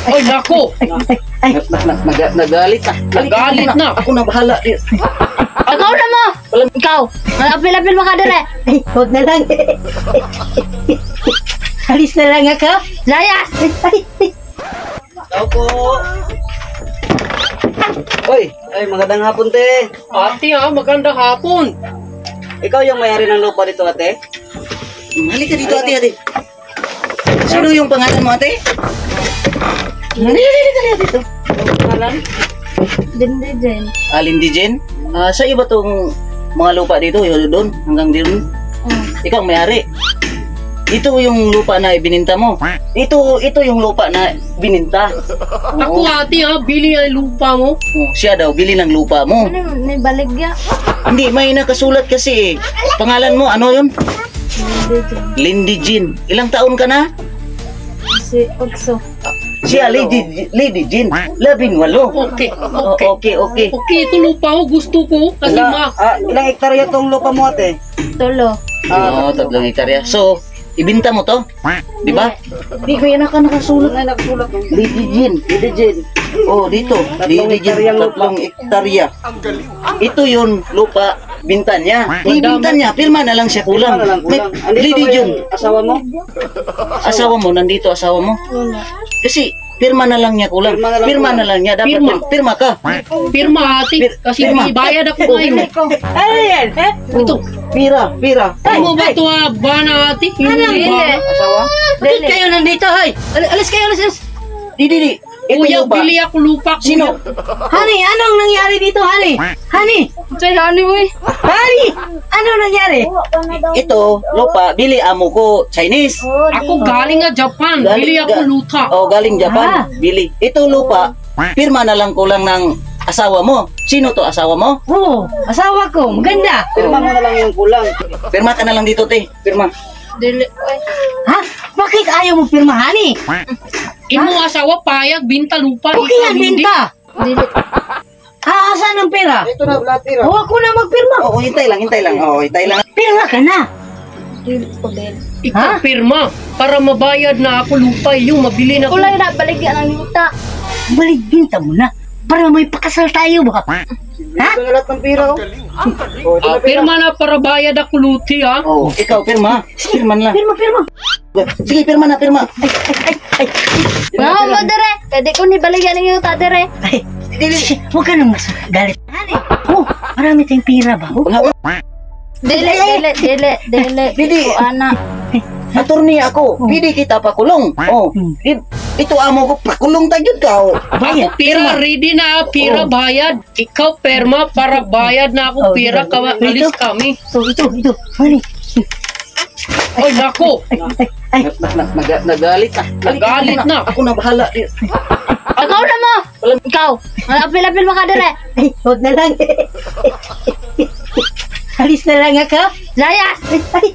Ay, nako! Nagalit na. Nagalit na. Ako na bahala. Ikaw na mo! Ikaw! Malapil-lapil mo ka dire! Ay, huwag na lang. Alis na lang ako. Layas! Tao po. Ay, magandang hapon, te. Ate ha, magandang hapon. Ikaw yung may-ari ng lupa dito, ate? Halika dito, ate. Sino yung pangalan mo, ate? Halika dito. Ang pangalan? Dindijen. Lindy Jen? Sa iyo ba itong mga lupa dito? Yung doon? Hanggang doon? Ikaw ang may-ari. Ito yung lupa na ibininta mo. Ito yung lupa na bininta. Ako ate ha, bili ang lupa mo. Siya daw, bili ng lupa mo. Ano yun? May baligya. Hindi, may nakasulat kasi eh. Pangalan mo, ano yun? Dindijen. Lindy Jean. Ilang taon ka na? Si Otso. Siya, Lady Jean. 18. Okay. Okay. Okay, ito lupa ko, gusto ko. Kasi Ilang hektarya tong lupa mo, ate? Tolo. 3 hektarya. So, ibinta mo to? Di ba? Di ko yan nakasulat. Lady Jean. Oh, dito. Lady Jean, 3 hektarya. Ito yung lupa binta niya. Ibinta niya, pirma na lang siya kulang. Lady Jean. Asawa mo? Asawa mo, nandito asawa mo? Wala. Kasi, pirma na lang niya kulang. Pirma na lang niya. Dapat pirma ka. pirma ate, kasi may bayad ako ngayon. Ano yan? Ito, Pira. ano ba ito ha, bana ate? Hindi ba? Asawa? Bakit kayo nandito, hoy? Alis kayo, alis. Di. Ito Kuya, lupa. bili ako lupa. Sino? Honey, anong nangyari dito, honey? Honey! Say honey mo eh. Honey! Ano nangyari? Ito, lupa, bili amo ko, Chinese. Ako galing nga Japan, bili ako lupa. Oh, galing Japan. Bili. Ito lupa, pirma na lang kulang ng asawa mo. Sino to asawa mo? Oo, asawa ko, maganda. Pirma mo na lang yung kulang. Pirma ka na lang dito, te. Pirma. Dili. Ay. Ha? Bakit ayaw mo pirma, honey? Imo asawa payag, binta lupa. Okay ikaw yan, hindi. binta. Dili. Asan ang pera? Ito na, lahat tira. O, ako na magpirma. Oo, hintay lang. Oo, hintay lang. Pirma ka na. Dili ko din. Ikaw pirma, para mabayad na ako lupa, yung mabili na ako. Kulay na baligya ng yuta. Balik binta mo na. Para may pakasal tayo, baka. Ha? Ito na lahat ng pira, oh. Pirma na para bayad ako luti ha. Oh, ikaw, pirma. Pirma na lang. Pirma. Sige, pirma na, pirma. Ay. Nga mo dire. Pwede ko ni baligya ng yuta dire. Ay, huwag ka nang mas galit. Honey, oh, marami tayong pira ba? Oh. Dili. Dili. Ko ana. Attorney ako. Pili kita pakulong. Oh. Ito amo ko, pakulong tagyod ka. Oh. Ako pira, ready na pira bayad. Ikaw perma para bayad na ako pira, alis kami. So, ito. Honey. Ay nako, Nagalit na. Nagalit na. Ako na bahala. Ikaw na mo! Ikaw! Malapil-lapil mo ka dire! Ay, huwag na lang. Alis na lang ako. Layas! Ay.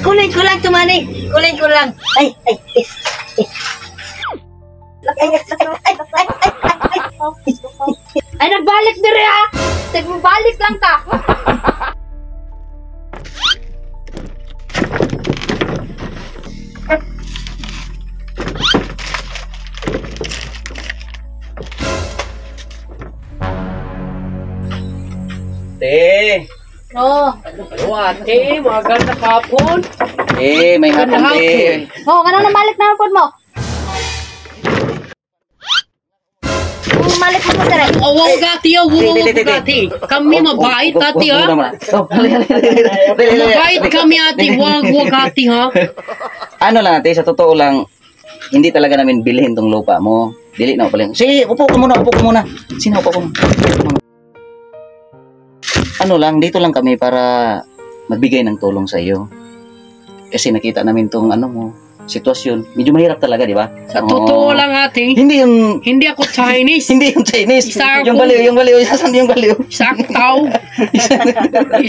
Kulay ko lang, tumani. Kulay ko lang. Ay. Ay, nagbalik dire ha! Nagbalik lang ka! Te. Oo. hello ate, magandang hapon. May hapon, te. Oo, kanang nabalik na po mo. Malik mo dire. Awang gati ha, gati. Kami mabait ate ha. Mabait kami ate, wag gati ha. Ano lang, te, sa totoo lang, hindi talaga namin bilhin tong lupa mo. Dili na pala. Sige, upo ka muna. Sino upo ka muna? Ano lang, dito lang kami para magbigay ng tulong sa iyo. Kasi nakita namin tong sitwasyon. Medyo mahirap talaga, di ba? Sa totoo lang ate, hindi ako Chinese. Hindi yung Chinese. Isa Yung ako- baliw. Saan yung baliw? Isang tao.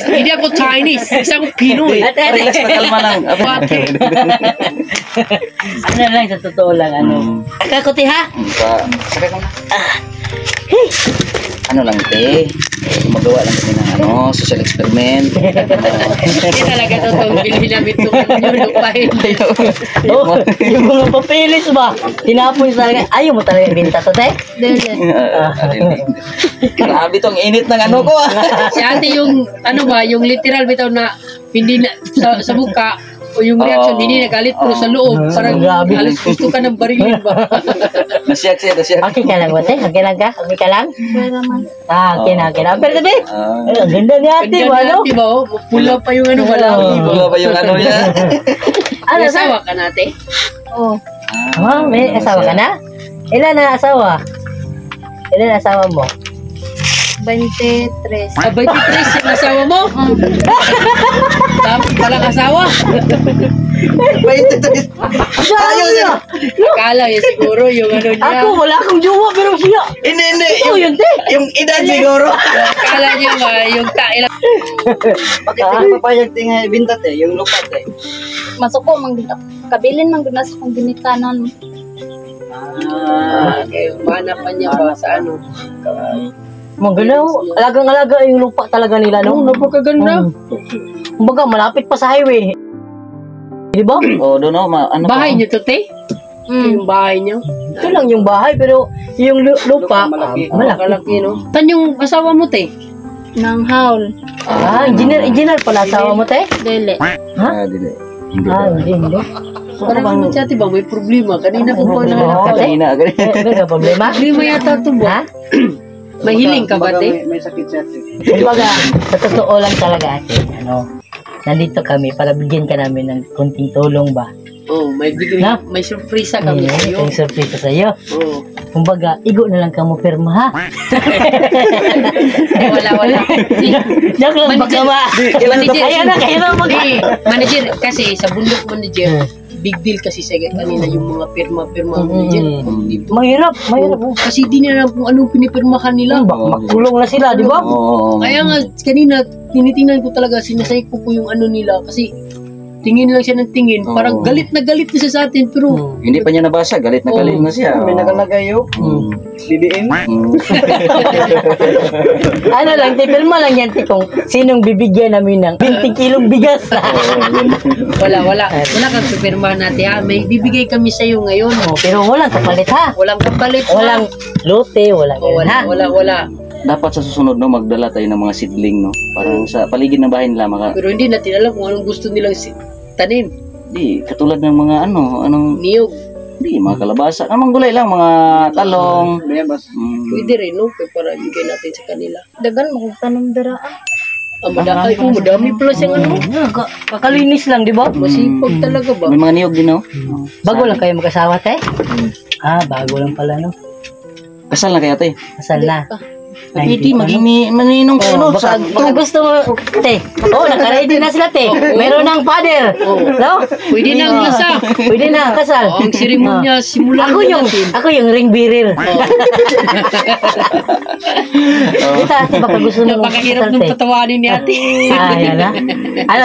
Hindi ako Chinese. Isang Pinoy. Relax na, kalma lang. Ate. Ano lang, sa totoo lang, ano. Akakuti ha? Sakay ka na. ano lang te, magawa lang kami ng social experiment. Hindi talaga totoong bilhin namin ito yung lupahin. Oh, yung mga papeles ba? Tinapon sa talaga. Ayaw mo talaga ibenta to, te? Dili. Grabe tong init ng ano ko. Si ate yung, ano ba, yung literal bitaw na, hindi na, sa muka, o yung reaction, hindi nagalit, pero sa loob, parang Grabe. alas gusto ka ng barilin ba? Nasyak siya, nasyak. Okay ka lang ba, te? Okay lang ka? Okay ka lang? Pwede man. Okay na, okay na. Pero sabi, Ah, ang ganda ni ate, Ganda ano? na, diba, oh? Pula pa yung ano, malaki ba? wala ba yung ano niya? Ano, May sa? asawa ka nate? Oh. Ah, may asawa ka na? Ilan na asawa? Ilan na asawa mo? 23. Sabay ti Chris, yung asawa mo? Tapos palang asawa? Wait, ayaw niya. Akala yun siguro yung ano niya. Ako, wala akong jowa, pero siya. Hindi, Ito yun, te. yung edad siguro. Akala niya ba, yung ilang Bakit hindi papayag tinga ibinta te, yung lupa te? Masok ko, kabilin man gud sa kong ginikanan. okay, manapan niya ba sa ano? Mga galaw, alagang-alaga yung lupa talaga nila, Ano, no? napakaganda. Kumbaga, malapit pa sa highway. Di ba? Oh, doon ano Bahay niyo to, te? Yung bahay niyo? Ito lang yung bahay, pero yung lupa, malaki. Malaki, no? Tan yung asawa mo, te? Nang haul. Engineer pala asawa mo, te? Dili. Ha? Hindi. Hindi. Hindi. Parang naman siya, ba? May problema. Kanina ko pa na. Kanina, ganyan. May problema? Problema yata to ba? Ha? May hiling ka ba, te? Kumbaga, sa totoo lang talaga, ate, nandito kami para bigyan ka namin ng kunting tulong ba? Oh, may bigay, Na? may surpresa kami sa iyo. May surprise sa iyo. Oh. Kumbaga, igo na lang ka mo pirma, ha? Wala. Joke lang, baka ba? Manager, Kaya na mag- manager, kasi sa bundok manager, big deal kasi sa kanina yung mga pirma-pirma manager. Mahirap. Kasi di na lang kung anong pinipirmahan nila. Makulong na sila, di ba? Oo. Kaya nga, kanina, tinitingnan ko talaga, sinasay ko po yung ano nila. Kasi, tingin lang siya ng tingin. Parang galit na siya sa atin. Pero, Hindi pa niya nabasa, galit na galit na siya. May nakalagay yun. BBM. Ano lang, tipilma lang yan, kung sinong bibigyan namin ng 20 kilong bigas. wala kang pipirmahan natin ha. May bibigay kami sa iyo ngayon. Pero walang kapalit, ha? Walang kapalit ha. Walang lote, walang Oh, ha? wala. Dapat sa susunod, no, magdala tayo ng mga seedling, no? Parang sa paligid ng bahay nila, Pero hindi natin alam kung anong gusto nilang tanim. di, katulad ng mga anong, Niyog. di, mga kalabasa. Anong gulay lang, mga talong. Pwede rin, no? Kaya para bigay natin sa kanila. Dagan mo kung tanong dira. Madami pala siyang ano. Kakalinis lang, di ba? Masipag talaga ba? May mga niyog din, no? Bago lang kayo mag-asawa, te? Bago lang pala, no? Kasal na kaya, te? Kasal na. Pwede, maging maninong ko, no? Sa Kung gusto mo, te. Naka-ready na sila, te. Meron ng father. No? Pwede na ang lasa. Pwede na, kasal. Ang seremonya, simulan Ako yung ring bearer. Ito, ate, baka gusto mo Napakahirap ng te. patawanin ni ate. Yan na.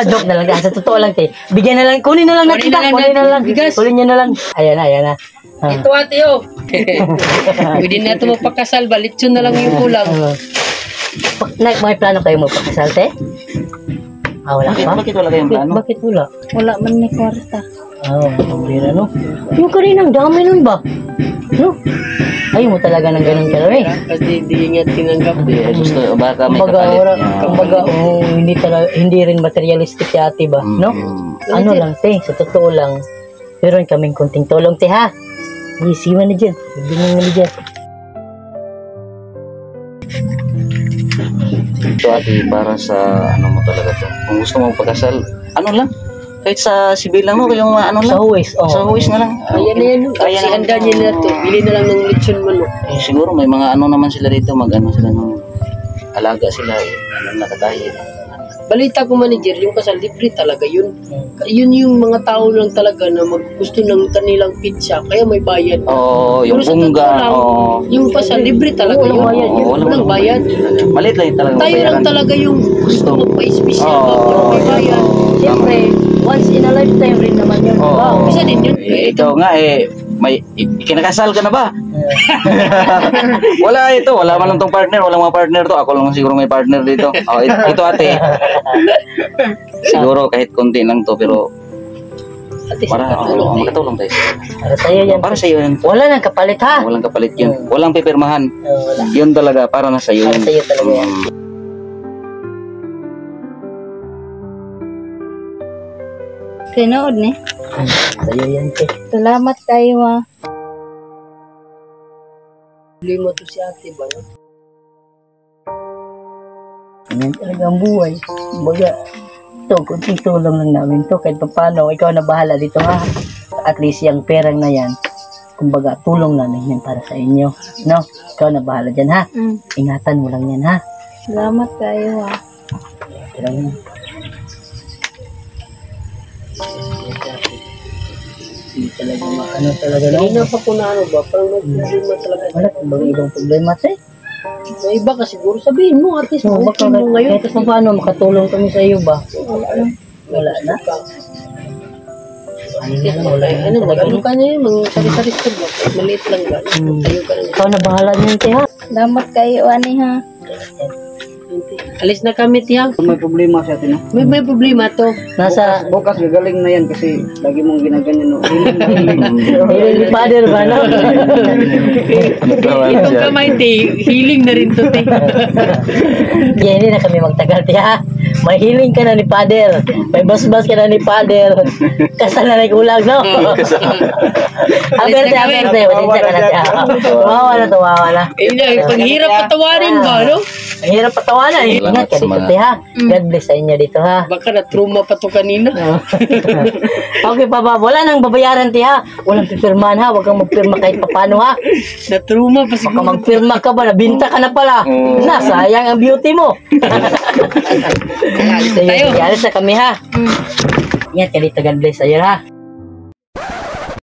Joke na lang. Sa totoo lang, te. Bigyan na lang. Kunin na lang natin. Kunin na lang. Bigas. Kunin nyo na lang. Ayan na. Ito ate, oh. Pwede na ito magpakasal. Balitsun na lang yung kulang. May plano kayo magpakasal, te? Wala pa? Bakit wala kayong plano? Bakit wala? Wala man ni kwarta. Pambira, no? Yung kaninang dami nun ba? No? Ayaw mo talaga ng ganun karami. Kasi di nga tinanggap. Gusto, baka may Kumbaga, kapalit. hindi rin materialistic si ate ba? No? Ano lang, te, sa totoo lang, meron kaming kunting tulong, te, ha? Isiwan na dyan. Ibigay na dyan. Ito, ate, para sa ano mo talaga to. Kung gusto mo magpakasal, ano lang? Kahit sa sibil lang, no? Kayong ano lang? Sa huwis, Sa huwis na lang. Ayan na yan. Kaya Kasi naman. handa niya na ito. Bili na lang ng lechon manok. Siguro may mga ano naman sila dito, mag-ano sila ng alaga sila, nakatahi. Balita ko manager, yung kasal libre talaga yun. Yun yung mga tao lang talaga na gusto ng kanilang pizza, kaya may bayad. Yung Pero sa bunga, totoo lang, yung kasal libre talaga yun. Walang bayad. Maliit lang yung talagang Tayo lang bayaran. talaga yung gusto magpa-special ba, Oo. walang may bayad. Siyempre, once in a lifetime rin naman yun. Oo. Isa din yun. Ito nga Kinakasal ka na ba? Wala ito, wala man lang tong partner, walang mga partner to. Ako lang siguro may partner dito. Oh, ito ate. Siguro kahit konti lang to pero Ate, para makatulong tayo. Para sa'yo yan. Para sa iyo yan. Wala nang kapalit ha. Walang kapalit yun. Walang pipirmahan. Wala. Yun talaga para na sa iyo. Para sa'yo talaga yan. Tinood ni. Sa'yo yan, te. Salamat kayo ha. problema to si ate ba? No? Yan talaga ang buhay. Baga, ito, kunting tulong lang namin to. Kahit paano, ikaw na bahala dito ha. At least yung perang na yan, kumbaga, tulong namin yan para sa inyo. No? Ikaw na bahala dyan ha. Ingatan mo lang yan ha. Salamat kayo ha. Ito lang yan. Hindi talaga ano talaga no? Kanina pa ko na ano ba? Parang may problema talaga. Wala, kumbaga ibang problema te. May iba ka siguro. Sabihin mo, at least Baka okay mo ngayon. kahit paano makatulong kami sa iyo ba? Wala na. Ano na lang, wala na. Ano, mag-ano ka niya yun? Mag-sari-sari school ba? Maliit lang ba? Tayo ka lang. Ikaw na bahala niyan te ha. Salamat kayo ani ha. Alis na kami, tiya. May problema sa atin, no? May problema to. Nasa Bukas gagaling na yan kasi lagi mong ginaganyan, no? hiling ni father ba no? Itong kamay, te. Healing na rin to, te. Kaya hindi na kami magtagal te ha. May healing ka na ni father. May basbas ka na ni father. Kasal na nag-ulag no? Aberte. Walinsa ka na siya. Tumawa na. Paghirap patawarin ba, no? Ang hirap patawanan. Ingat ka dito te ha. God bless sa inyo dito ha. Baka na-trauma pa to kanina. Okay, Papa. Wala nang babayaran, ti, ha? Walang pipirmahan, ha? Huwag kang magpirma kahit papano, ha? Na-trauma pa Baka siguro. magpirma ka ba? Nabinta ka na pala. Sayang ang beauty mo. Tayo. Alis na kami, ha? Ingat ka dito. God bless sa'yo, ha?